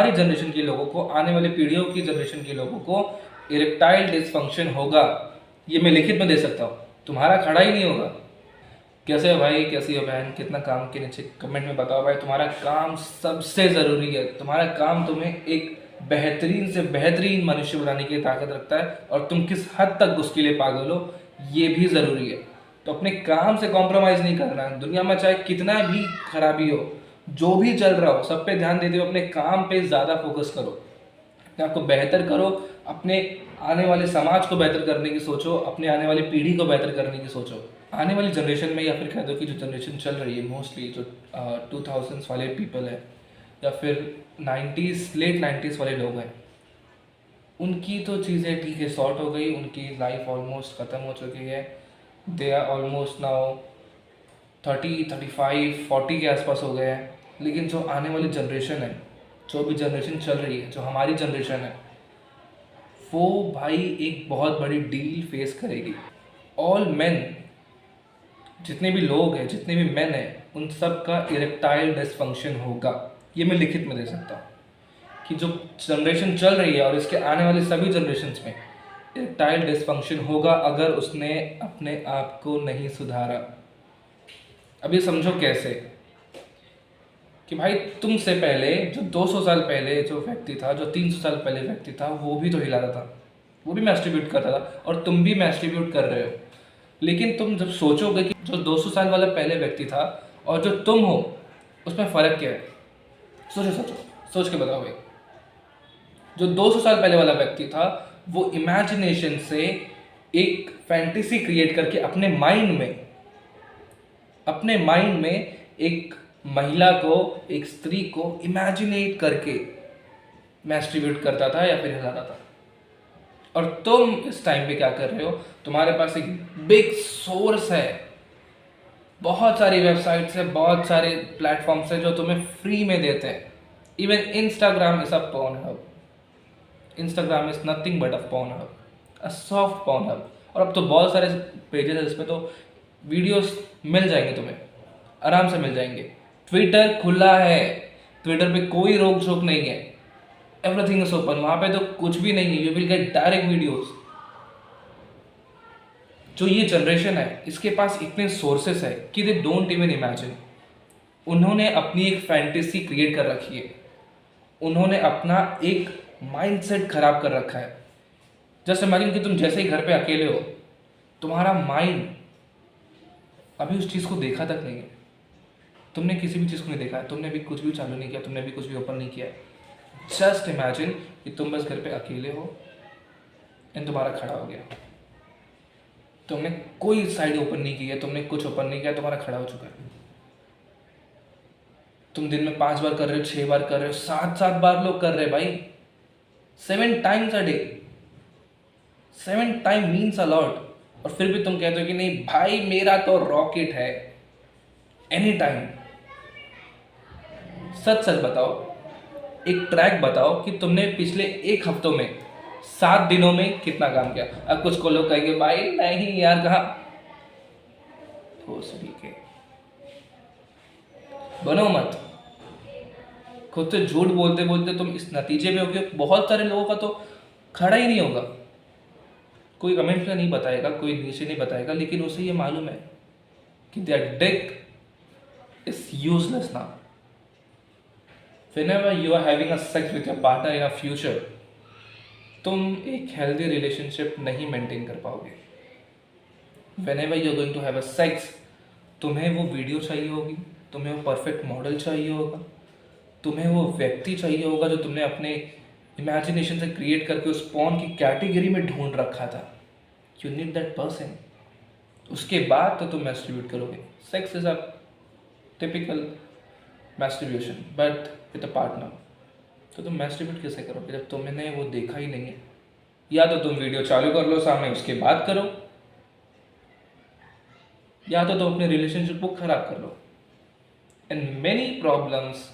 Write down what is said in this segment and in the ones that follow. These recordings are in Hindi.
हमारी जनरेशन के लोगों को, आने वाली पीढ़ियों की जनरेशन के लोगों को इरेक्टाइल डिसफंक्शन होगा। ये मैं लिखित में दे सकता हूँ, तुम्हारा खड़ा ही नहीं होगा। कैसे हो भाई, कैसी हो बहन, कितना काम के नीचे कमेंट में बताओ भाई। तुम्हारा काम सबसे ज़रूरी है। तुम्हारा काम तुम्हें एक बेहतरीन से बेहतरीन मनुष्य बनाने की ताकत रखता है, और तुम किस हद तक उसके लिए पागल हो ये भी ज़रूरी है। तो अपने काम से कॉम्प्रोमाइज़ नहीं करना है। दुनिया में चाहे कितना भी खराबी हो, जो भी चल रहा हो, सब पे ध्यान देते हुए अपने काम पे ज़्यादा फोकस करो। अपने आप को बेहतर करो, अपने आने वाले समाज को बेहतर करने की सोचो, अपने आने वाली पीढ़ी को बेहतर करने की सोचो। आने वाली जनरेशन में, या फिर कह दो कि जो जनरेशन चल रही है मोस्टली, जो 2000s वाले पीपल है, या फिर 90s लेट 90s वाले लोग हैं, उनकी तो चीज़ें ठीक है, सॉर्ट हो गई, उनकी लाइफ ऑलमोस्ट ख़त्म हो चुकी है। दे आर ऑलमोस्ट नाउ 30, 35, 40 के आसपास हो गए हैं। लेकिन जो आने वाली जनरेशन है, जो भी जनरेशन चल रही है, जो हमारी जनरेशन है, वो भाई एक बहुत बड़ी डील फेस करेगी। ऑल मैन, जितने भी लोग हैं, जितने भी मैन हैं, उन सब का इरेक्टाइल डिसफंक्शन होगा। ये मैं लिखित में दे सकता हूँ कि जो जनरेशन चल रही है और इसके आने वाले सभी जनरेशन्स में इरेक्टाइल डिसफंक्शन होगा, अगर उसने अपने आप को नहीं सुधारा। अभी समझो कैसे कि भाई तुमसे पहले जो 200 साल पहले जो व्यक्ति था, जो 300 साल पहले व्यक्ति था, वो भी तो हिला रहा था, वो भी मैस्ट्रिब्यूट कर रहा था, और तुम भी मैस्ट्रिब्यूट कर रहे हो। लेकिन तुम जब सोचोगे कि जो 200 साल वाला पहले व्यक्ति था और जो तुम हो, उसमें फ़र्क क्या है? सोचो सोचो, सोच के बताओ भाई। जो 200 साल पहले वाला व्यक्ति था, वो इमेजिनेशन से एक फैंटेसी क्रिएट करके अपने माइंड में एक महिला को, एक स्त्री को इमेजिनेट करके मैस्ट्रिब्यूट करता था या फिर हिलाता था। और तुम इस टाइम पे क्या कर रहे हो? तुम्हारे पास एक बिग सोर्स है, बहुत सारी वेबसाइट्स है, बहुत सारे प्लेटफॉर्म्स है जो तुम्हें फ्री में देते हैं। Even Instagram is a porn hub. Instagram is nothing but a porn hub, a soft porn hub. और अब तो बहुत सारे पेजेस है जिसमें तो वीडियोस मिल जाएंगे, तुम्हें आराम से मिल जाएंगे। ट्विटर खुला है, ट्विटर पे कोई रोक टोक नहीं है, एवरीथिंग इज ओपन। वहां पे तो कुछ भी नहीं है, you will get direct videos. जो ये जनरेशन है, इसके पास इतने सोर्सेस है कि दे डोंट इवन इमेजिन। उन्होंने अपनी एक फैंटेसी क्रिएट कर रखी है, उन्होंने अपना एक माइंडसेट खराब कर रखा है। जैसे इमेजिन कि तुम जैसे ही घर पे अकेले हो, तुम्हारा माइंड अभी उस चीज़ को देखा तक नहीं है। तुमने किसी भी चीज़ को नहीं देखा है, तुमने भी कुछ भी चालू नहीं किया, तुमने भी कुछ भी ओपन नहीं किया है। जस्ट इमेजिन कि तुम बस घर पे अकेले हो एंड तुम्हारा खड़ा हो गया। तुमने कोई साइड ओपन नहीं की है, तुमने कुछ ओपन नहीं किया, तुम्हारा खड़ा हो चुका है। तुम दिन में 5 बार कर रहे हो, 6 बार कर रहे हो, 7 बार लोग कर रहे हैं भाई। 7 times a day, 7 time means a lot. और फिर भी तुम कहते हो कि नहीं भाई मेरा तो रॉकेट है, एनी टाइम। सच सच बताओ, एक ट्रैक बताओ कि तुमने पिछले 1 हफ्तों में 7 दिनों में कितना काम किया। अब कुछ को लोग कहेंगे भाई नहीं यार, कहाँ ठोस भी के बनो मत। खुद से झूठ बोलते बोलते तुम इस नतीजे पे हो गए। बहुत सारे लोगों का तो खड़ा ही नहीं होगा, कोई कमेंट में नहीं बताएगा, कोई नीचे नहीं बताएगा, लेकिन उसे ये मालूम है कि their dick is useless now. Whenever you are having a sex with your partner in a future, तुम एक हेल्दी रिलेशनशिप नहीं मेंटेन कर पाओगे। Whenever you are going to have a sex, तुम्हें वो वीडियो चाहिए होगी, तुम्हें वो परफेक्ट मॉडल चाहिए होगा, तुम्हें वो व्यक्ति चाहिए होगा जो तुमने अपने इमेजिनेशन से क्रिएट करके उस पॉर्न की कैटेगरी में ढूंढ रखा था। You need that person. उसके बाद तो तुम मैस्ट्रिब्यूट करोगे। Sex is a typical masturbation but with a partner. तो तुम मैस्ट्रिब्यूट कैसे करोगे जब तुमने वो देखा ही नहीं है? या तो तुम वीडियो चालू कर लो सामने, उसके बाद करो, या तो तुम अपने रिलेशनशिप को खराब कर लो। एंड मेनी प्रॉब्लम्स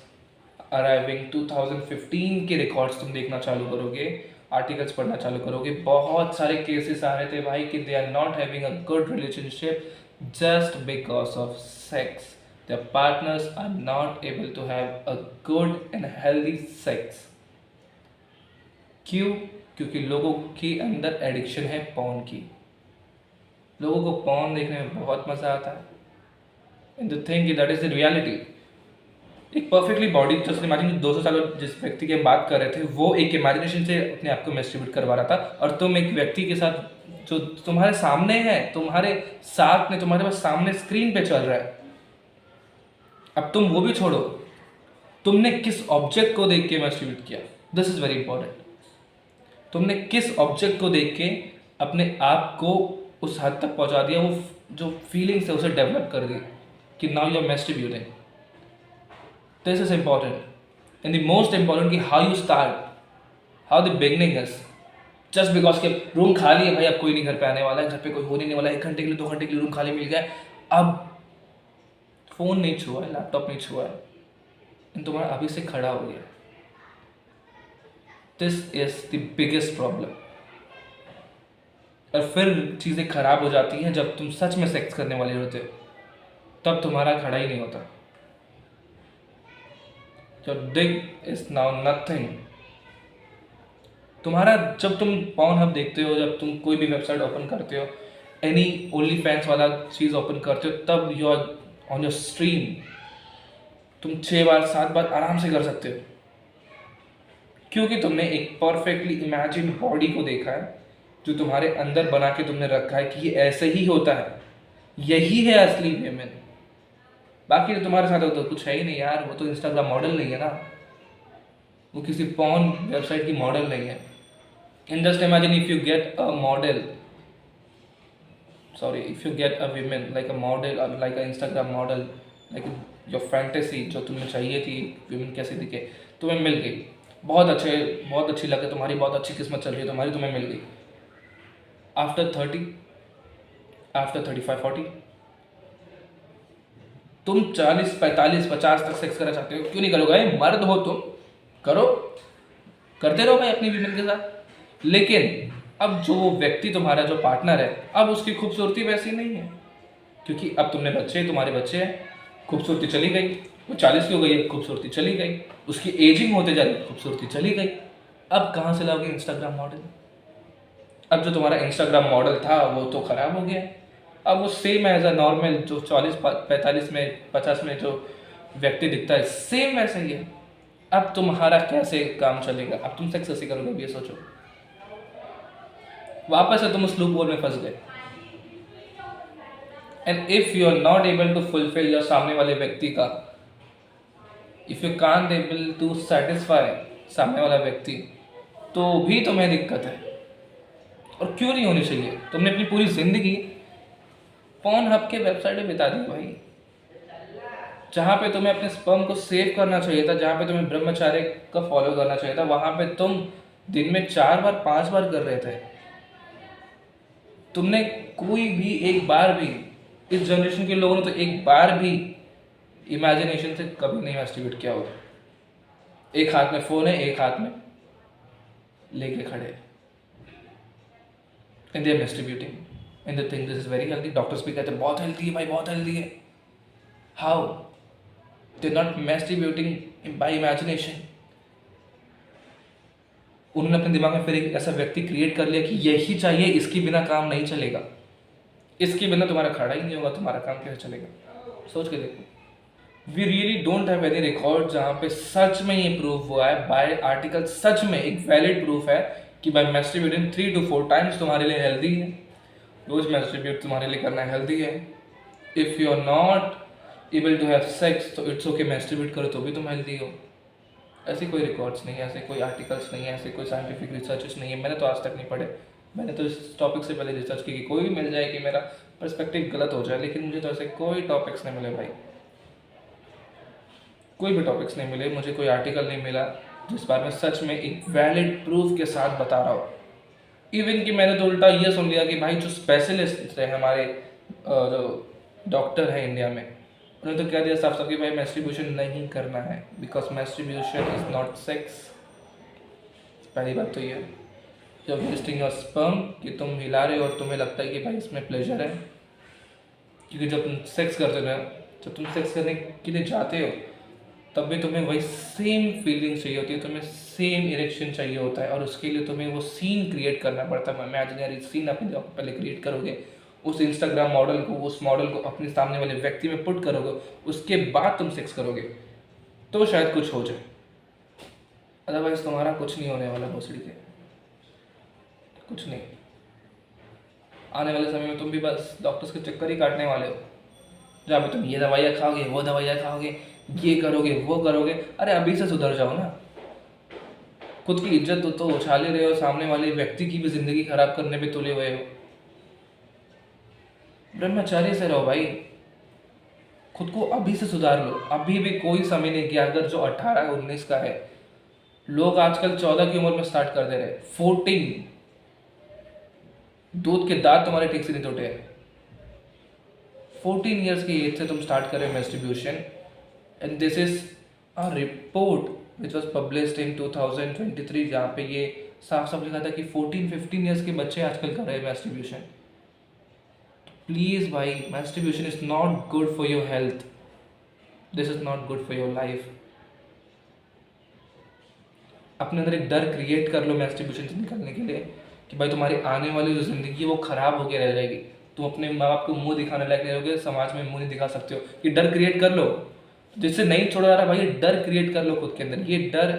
अराइविंग 2015 के रिकॉर्ड्स तुम देखना चालू करोगे, आर्टिकल्स पढ़ना चालू करोगे, बहुत सारे केसेस आ रहे थे भाई कि they are not having a good relationship just because of sex. Their partners are not able to have a good and healthy sex. क्यों? क्योंकि लोगों के अंदर एडिक्शन है पॉर्न की। लोगों को पॉर्न देखने में बहुत मज़ा आता है, and the thing that is the reality. एक परफेक्टली बॉडी, जस्ट इमेजिन 200 साल जिस व्यक्ति की हम बात कर रहे थे, वो एक इमेजिनेशन से अपने आप को मैस्ट्रिब्यूट करवा रहा था, और तुम एक व्यक्ति के साथ जो तुम्हारे सामने है, तुम्हारे साथ में, तुम्हारे पास सामने स्क्रीन पे चल रहा है। अब तुम वो भी छोड़ो, तुमने किस ऑब्जेक्ट को देख के मैस्ट्रिब्यूट किया, दिस इज वेरी इंपॉर्टेंट। तुमने किस ऑब्जेक्ट को देख के अपने आप को उस हद तक पहुंचा दिया, वो जो फीलिंग्स है उसे डेवलप कर दी कि now you are masturbating. This is important, and the most important कि how you start, how the beginning is. Just because के रूम खाली है भाई, अब कोई नहीं घर पे आने वाला है, घर पे कोई होने नहीं वाला है, 1 घंटे के लिए 2 घंटे के लिए रूम खाली मिल गया है, अब फोन नहीं छुआ है, लैपटॉप नहीं छुआ है, तुम्हारा अभी से खड़ा हो गया। This is the biggest problem. और फिर चीज़ें खराब हो जाती हैं जब तुम सच में सेक्स करने वाले होते हो, तब तुम्हारा खड़ा ही नहीं होता। Your Dick is now nothing. तुम्हारा, जब तुम पॉर्न हब देखते हो, जब तुम कोई भी वेबसाइट ओपन करते हो, एनी ओनली फैंस वाला चीज़ ओपन करते हो, तब you are on your stream, तुम 6 बार 7 बार आराम से कर सकते हो, क्योंकि तुमने एक परफेक्टली इमेजिन बॉडी को देखा है, जो तुम्हारे अंदर बना के तुमने रखा है कि ये ऐसे ही होता है, यही है असली वेमेन। बाकी तो तुम्हारे साथ तो कुछ है ही नहीं यार, वो तो इंस्टाग्राम मॉडल नहीं है ना, वो किसी पॉर्न वेबसाइट की मॉडल नहीं है। And just imagine if you get a model, sorry, if you get a woman like a model or like a Instagram model, like your fantasy, जो तुम्हें चाहिए थी women कैसे दिखे, तुम्हें मिल गई, बहुत अच्छी लगे, तुम्हारी बहुत अच्छी किस्मत चल रही है तुम्हारी, तुम्हें मिल गई। आफ्टर 30, आफ्टर 35, 40, तुम 40, 45, 50 तक सेक्स करना चाहते हो, क्यों नहीं करोगे? मर्द हो तुम, करो, करते रहो भाई अपनी वीमेन के साथ। लेकिन अब जो व्यक्ति तुम्हारा जो पार्टनर है, अब उसकी खूबसूरती वैसी नहीं है, क्योंकि अब तुमने बच्चे, तुम्हारे बच्चे हैं, खूबसूरती चली गई, वो 40 की हो गई है, खूबसूरती चली गई, उसकी एजिंग होते जा रही, खूबसूरती चली गई। अब कहाँ से लाओगे इंस्टाग्राम मॉडल? अब जो तुम्हारा इंस्टाग्राम मॉडल था वो तो खराब हो गया, अब वो सेम एज अ नॉर्मल जो 40, 45 में, 50 में जो व्यक्ति दिखता है, सेम वैसा ही है। अब तुम्हारा कैसे काम चलेगा? अब तुम सेक्स कैसे करोगे, ये सोचो। वापस से तुम उस लूप होल में फंस गए। And if you are not able to fulfil your सामने वाले व्यक्ति का, if you can't able to satisfy सामने वाला व्यक्ति, तो भी तुम्हें दिक्कत है। और क्यों नहीं होनी चाहिए? तुमने अपनी पूरी जिंदगी पॉर्न हब के वेबसाइट पे बिता दी भाई, जहाँ पे तुम्हें अपने स्पर्म को सेव करना चाहिए था, जहाँ पे तुम्हें ब्रह्मचार्य का फॉलो करना चाहिए था, वहाँ पे तुम दिन में 4 बार 5 बार कर रहे थे। तुमने कोई भी एक बार भी, इस जनरेशन के लोगों ने तो एक बार भी इमेजिनेशन से कभी नहीं मैस्टिब्यूट किया होगा। एक हाथ में फोन है, एक हाथ में लेके खड़े, and they are masturbating and they think this is very healthy. Doctors भी कहते हैं बहुत हेल्दी है भाई, बहुत हेल्दी है। How? They are not masturbating by imagination. उन्होंने अपने दिमाग में फिर एक ऐसा व्यक्ति क्रिएट कर लिया कि यही चाहिए, इसके बिना काम नहीं चलेगा, इसके बिना तुम्हारा खड़ा ही नहीं होगा, तुम्हारा काम कैसे चलेगा? सोच के देखो। We really don't have any record जहाँ पे सच में ये प्रूफ हुआ है बाय आर्टिकल, सच में एक वैलिड प्रूफ है कि बाय मैस्टिब्यूटिंग 3 to 4 टाइम्स तुम्हारे लिए हेल्दी है। रोज मैस्टिब्यूट तुम्हारे लिए करना हेल्दी है। If you are not able to have sex तो इट्स ओके, मैस्टिब्यूट करो तो भी तुम हेल्दी हो। ऐसी कोई रिकॉर्ड्स नहीं है, ऐसे कोई आर्टिकल्स नहीं है, ऐसे कोई साइंटिफिक रिसर्चेस नहीं है, मैंने तो आज तक नहीं पढ़े। मैंने तो इस टॉपिक से पहले रिसर्च की कि कोई भी मिल जाए कि मेरा पर्सपेक्टिव गलत हो जाए, लेकिन मुझे तो ऐसे कोई टॉपिक्स नहीं मिले भाई, कोई भी टॉपिक्स नहीं मिले, मुझे कोई आर्टिकल नहीं मिला जिस बार में सच में एक वैलिड प्रूफ के साथ बता रहा हूँ। इवन कि मैंने तो उल्टा ये सुन लिया कि भाई जो स्पेशलिस्ट है हमारे, जो डॉक्टर हैं इंडिया में, उन्होंने तो कह दिया साफ साफ कि भाई मैस्टिब्यूशन नहीं करना है, बिकॉज मैस्टिब्यूशन इज नॉट सेक्स। पहली बात तो ये, जब वेस्टिंग योर स्पर्म कि तुम हिला रहे हो और तुम्हें लगता है कि भाई इसमें प्लेजर है, क्योंकि जब तुम सेक्स करते हो ना, जब तुम सेक्स करने के लिए जाते हो तब भी तुम्हें वही सेम फीलिंग चाहिए होती है, तुम्हें सेम इरेक्शन चाहिए होता है, और उसके लिए तुम्हें वो सीन क्रिएट करना पड़ता है। इमेजिनरी सीन अपने दिमाग में पहले क्रिएट करोगे, उस इंस्टाग्राम मॉडल को, उस मॉडल को अपने सामने वाले व्यक्ति में पुट करोगे, उसके बाद तुम सेक्स करोगे तो शायद कुछ हो जाए, अदरवाइज तुम्हारा कुछ नहीं होने वाला भोसड़ी के, कुछ नहीं। आने वाले समय में तुम भी बस डॉक्टर्स के चक्कर ही काटने वाले हो, जहाँ पे तुम ये दवाइयाँ खाओगे, वो दवाइयाँ खाओगे, ये करोगे, वो करोगे। अरे अभी से सुधर जाओ ना। खुद की इज्जत तो उछाले रहे हो, सामने वाले व्यक्ति की भी जिंदगी खराब करने पे तुले हुए हो। ब्रह्मचारी से रहो भाई, खुद को अभी से सुधार लो। अभी भी कोई समय नहीं किया, अगर जो 18-19 का है, लोग आजकल 14 की उम्र में स्टार्ट कर दे रहे, 14। दूध के दांत तुम्हारे ठीक से नहीं टूटे हैं। 14 ईयर्स की एज से तुम स्टार्ट करें masturbation, and this is a report which was published in 2023, जहाँ पे ये साफ साफ लिखा था कि 14-15 ईयर्स के बच्चे आजकल कर रहे हैं मैस्टिब्यूशन। प्लीज़ भाई, masturbation is not good for your health, this is not good for your life. अपने अंदर एक डर क्रिएट कर लो मैस्टिब्यूशन से निकलने के लिए, कि भाई तुम्हारी आने वाली जो ज़िंदगी है वो ख़राब होकर रह जाएगी, तुम अपने माँ बाप को मुंह दिखाने लायक नहीं रहोगे, समाज में मुंह नहीं दिखा सकते हो। ये डर क्रिएट कर लो, जिससे नहीं छोड़ा जा रहा भाई, ये डर क्रिएट कर लो खुद के अंदर। ये डर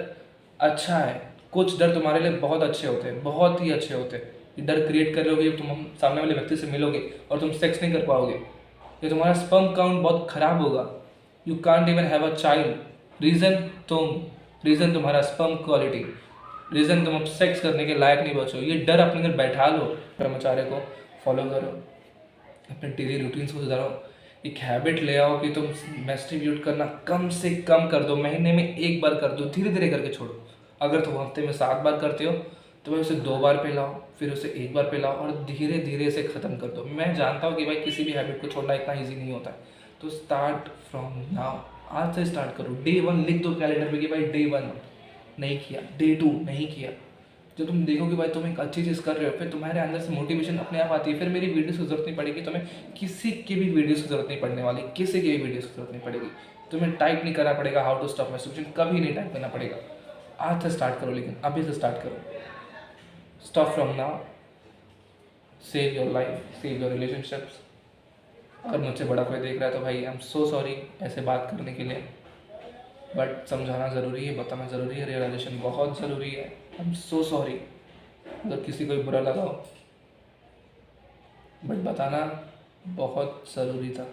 अच्छा है, कुछ डर तुम्हारे लिए बहुत अच्छे होते हैं, बहुत ही अच्छे होते हैं। ये डर क्रिएट कर लोगे, तुम सामने वाले व्यक्ति से मिलोगे और तुम सेक्स नहीं कर पाओगे, ये तुम्हारा स्पर्म काउंट बहुत ख़राब होगा, you can't even have a child. Reason तुम्हारा स्पर्म क्वालिटी, रीज़न तुम अब सेक्स करने के लायक नहीं बचो। ये डर अपने अंदर बैठा लो, ब्रह्मचार्य को फॉलो करो, अपने डेली रूटीन्स को सुधारो। एक हैबिट ले आओ कि तुम मैस्टिब्यूट करना कम से कम कर दो, महीने में 1 बार कर दो, धीरे धीरे करके छोड़ो। अगर तुम हफ्ते में 7 बार करते हो तो भाई उसे 2 बार पे लाओ, फिर उसे 1 बार पे लाओ, और धीरे धीरे इसे ख़त्म कर दो। मैं जानता हूँ कि भाई किसी भी हैबिट को छोड़ना इतना ईजी नहीं होता है, तो स्टार्ट फ्रॉम नाउ, आज से स्टार्ट करो। डे 1 लिख दो कैलेंडर पे कि भाई डे 1 नहीं किया, डे 2 नहीं किया। जब तुम देखो कि भाई तुम एक अच्छी चीज़ कर रहे हो, फिर तुम्हारे अंदर से मोटिवेशन अपने आप आती है। फिर मेरी वीडियोस की जरूरत नहीं पड़ेगी तुम्हें, किसी की भी वीडियोस की जरूरत नहीं पड़ने वाली, किसी की भी वीडियोस की जरूरत नहीं पड़ेगी। तुम्हें टाइप नहीं करना पड़ेगा हाउ टू स्टॉप मैस्टरबेशन, कभी नहीं टाइप करना पड़ेगा। आज से स्टार्ट करो, लेकिन अभी से स्टार्ट करो। Stop from now, save your life, save your relationships. अगर मुझसे बड़ा कोई देख रहा है तो भाई आई एम सो सॉरी ऐसे बात करने के लिए, बट समझाना ज़रूरी है, बताना ज़रूरी है, रियलाइजेशन बहुत ज़रूरी है। आई एम सो सॉरी अगर किसी को बुरा लगा हो, बट बताना बहुत ज़रूरी था।